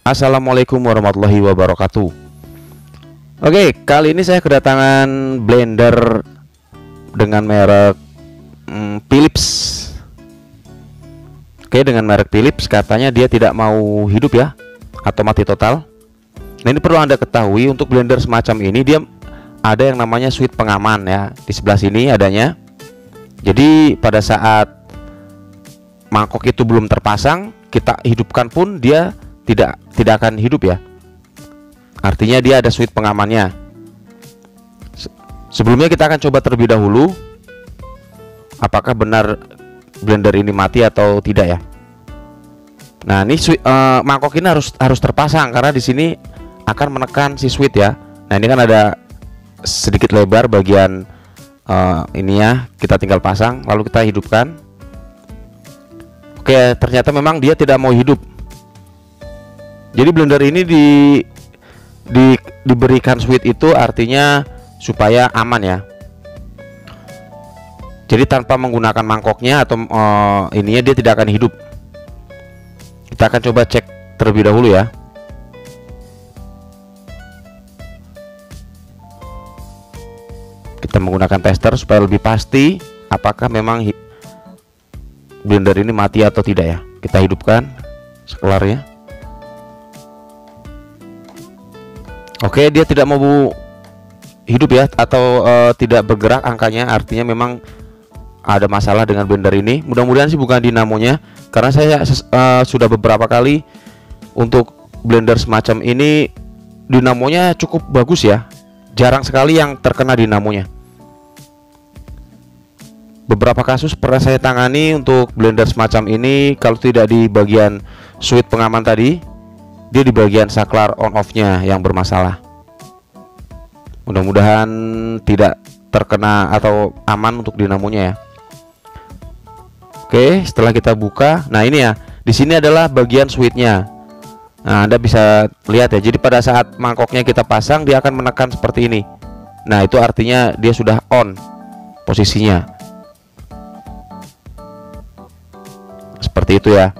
Assalamualaikum warahmatullahi wabarakatuh. Oke, kali ini saya kedatangan blender dengan merek Philips. Oke, dengan merek Philips katanya dia tidak mau hidup ya, atau mati total. Nah, ini perlu Anda ketahui, untuk blender semacam ini dia ada yang namanya switch pengaman ya. Di sebelah sini adanya. Jadi pada saat mangkok itu belum terpasang, kita hidupkan pun dia tidak akan hidup ya. Artinya dia ada switch pengamannya. Sebelumnya kita akan coba terlebih dahulu apakah benar blender ini mati atau tidak ya. Nah, ini mangkok ini harus terpasang karena di sini akan menekan si switch ya. Nah, ini kan ada sedikit lebar bagian ini ya, kita tinggal pasang lalu kita hidupkan. Oke, ternyata memang dia tidak mau hidup. Jadi blender ini diberikan switch itu artinya supaya aman ya. Jadi tanpa menggunakan mangkoknya atau ininya dia tidak akan hidup. Kita akan coba cek terlebih dahulu ya. Kita menggunakan tester supaya lebih pasti apakah memang blender ini mati atau tidak ya. Kita hidupkan saklarnya. Oke, dia tidak mau hidup ya, atau tidak bergerak angkanya, artinya memang ada masalah dengan blender ini. Mudah-mudahan sih bukan dinamonya, karena saya sudah beberapa kali untuk blender semacam ini dinamonya cukup bagus ya. Jarang sekali yang terkena dinamonya. Beberapa kasus pernah saya tangani untuk blender semacam ini, kalau tidak di bagian switch pengaman tadi, dia di bagian saklar on off-nya yang bermasalah. Mudah-mudahan tidak terkena atau aman untuk dinamonya ya. Oke, setelah kita buka, nah ini ya, di sini adalah bagian switch-nya. Nah, Anda bisa lihat ya. Jadi pada saat mangkoknya kita pasang, dia akan menekan seperti ini. Nah, itu artinya dia sudah on posisinya. Seperti itu ya.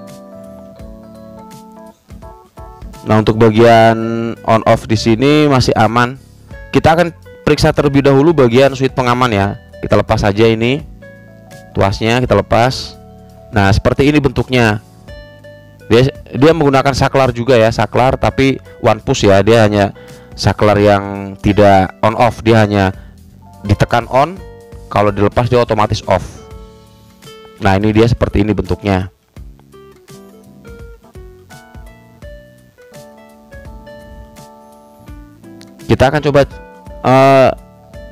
Nah, untuk bagian on off di sini masih aman. Kita akan periksa terlebih dahulu bagian switch pengaman ya. Kita lepas saja ini tuasnya, kita lepas. Nah, seperti ini bentuknya. Dia menggunakan saklar juga ya, saklar tapi one push ya. Dia hanya saklar yang tidak on off, dia hanya ditekan on, kalau dilepas dia otomatis off. Nah, ini dia seperti ini bentuknya. Kita akan coba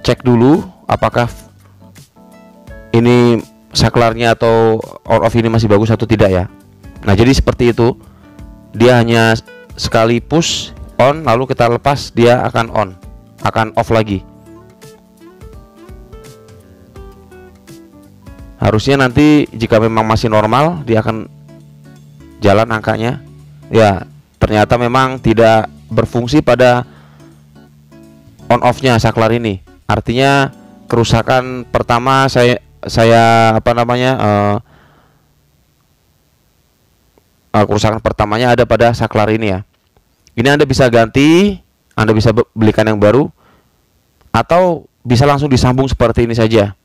cek dulu apakah ini saklarnya atau on off ini masih bagus atau tidak ya. Nah, jadi seperti itu. Dia hanya sekali push on, lalu kita lepas dia akan on, akan off lagi. Harusnya nanti jika memang masih normal dia akan jalan angkanya. Ya, ternyata memang tidak berfungsi pada on off-nya saklar ini. Artinya kerusakan pertama kerusakan pertamanya ada pada saklar ini ya. Ini Anda bisa ganti, Anda bisa belikan yang baru, atau bisa langsung disambung seperti ini saja.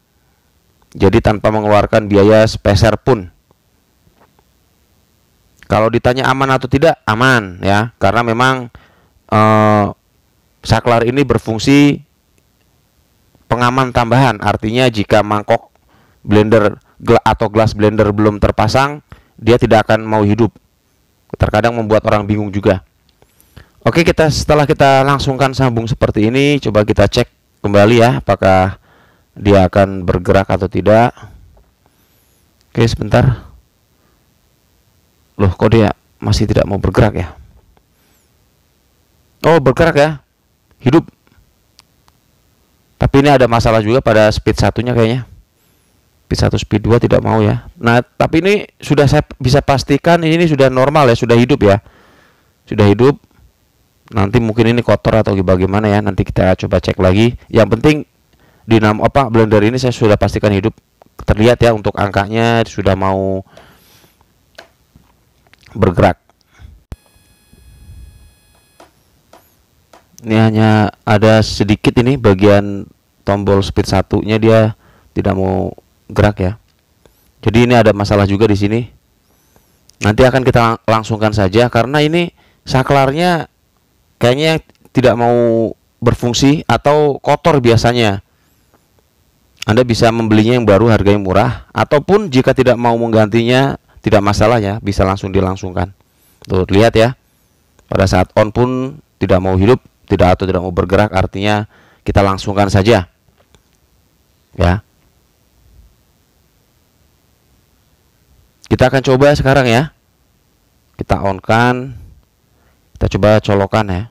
Jadi tanpa mengeluarkan biaya sepeser pun. Kalau ditanya aman atau tidak, aman ya, karena memang saklar ini berfungsi pengaman tambahan. Artinya jika mangkok blender atau gelas blender belum terpasang, dia tidak akan mau hidup. Terkadang membuat orang bingung juga. Oke, setelah kita langsungkan sambung seperti ini, coba kita cek kembali ya apakah dia akan bergerak atau tidak. Oke, sebentar. Loh, kok dia masih tidak mau bergerak ya? Oh, bergerak ya, hidup. Tapi ini ada masalah juga pada speed satunya kayaknya. Speed 1, speed 2 tidak mau ya. Nah, tapi ini sudah saya bisa pastikan ini sudah normal ya, sudah hidup ya. Sudah hidup. Nanti mungkin ini kotor atau bagaimana ya, nanti kita coba cek lagi. Yang penting blender ini saya sudah pastikan hidup. Terlihat ya untuk angkanya sudah mau bergerak. Ini hanya ada sedikit ini bagian tombol speed satunya dia tidak mau gerak ya. Jadi ini ada masalah juga di sini. Nanti akan kita langsungkan saja karena ini saklarnya kayaknya tidak mau berfungsi atau kotor biasanya. Anda bisa membelinya yang baru harganya murah, ataupun jika tidak mau menggantinya tidak masalah ya, bisa langsung dilangsungkan. Tuh lihat ya, pada saat on pun tidak mau hidup, tidak mau bergerak, artinya kita langsungkan saja ya. Kita akan coba sekarang ya, kita on kan, kita coba colokan ya.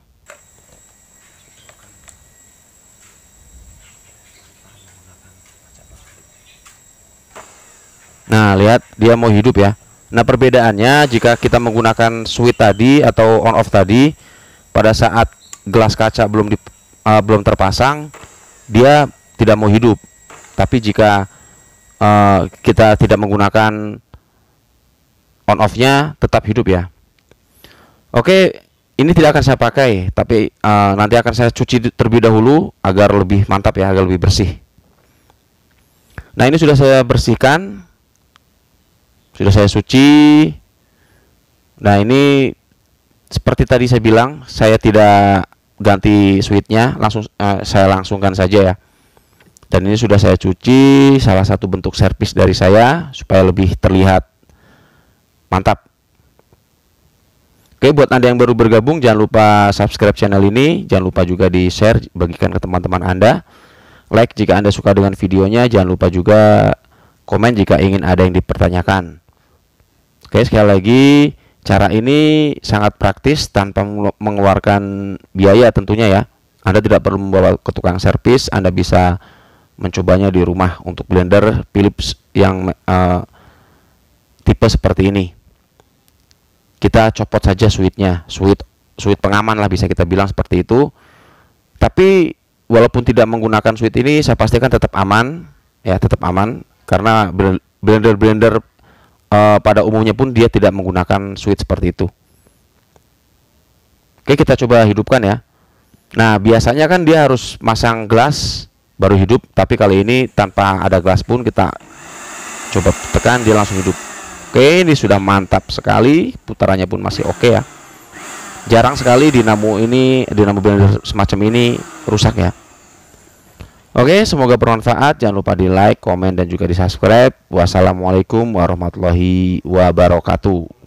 Nah lihat dia mau hidup ya. Nah perbedaannya jika kita menggunakan switch tadi atau on off tadi, pada saat gelas kaca belum terpasang dia tidak mau hidup. Tapi jika kita tidak menggunakan on off-nya tetap hidup ya. Oke, ini tidak akan saya pakai, tapi nanti akan saya cuci terlebih dahulu agar lebih mantap ya, agar lebih bersih. Nah ini sudah saya bersihkan, sudah saya cuci. Nah ini seperti tadi saya bilang, saya tidak ganti switchnya, langsung saya langsungkan saja ya. Dan ini sudah saya cuci, salah satu bentuk servis dari saya supaya lebih terlihat mantap. Oke, buat Anda yang baru bergabung jangan lupa subscribe channel ini, jangan lupa juga di share, bagikan ke teman-teman Anda. Like jika Anda suka dengan videonya, jangan lupa juga komen jika ingin ada yang dipertanyakan. Oke, sekali lagi cara ini sangat praktis tanpa mengeluarkan biaya tentunya ya. Anda tidak perlu membawa ke tukang servis, Anda bisa mencobanya di rumah untuk blender Philips yang tipe seperti ini. Kita copot saja switchnya, switch pengaman lah bisa kita bilang seperti itu. Tapi walaupun tidak menggunakan switch ini, saya pastikan tetap aman ya, tetap aman karena blender pada umumnya pun dia tidak menggunakan switch seperti itu. Oke, kita coba hidupkan ya. Nah biasanya kan dia harus masang gelas baru hidup, tapi kali ini tanpa ada gelas pun kita coba tekan dia langsung hidup. Oke, ini sudah mantap sekali, putarannya pun masih oke ya. Jarang sekali dinamo blender semacam ini rusak ya. Oke, semoga bermanfaat. Jangan lupa di like, komen, dan juga di subscribe. Wassalamualaikum warahmatullahi wabarakatuh.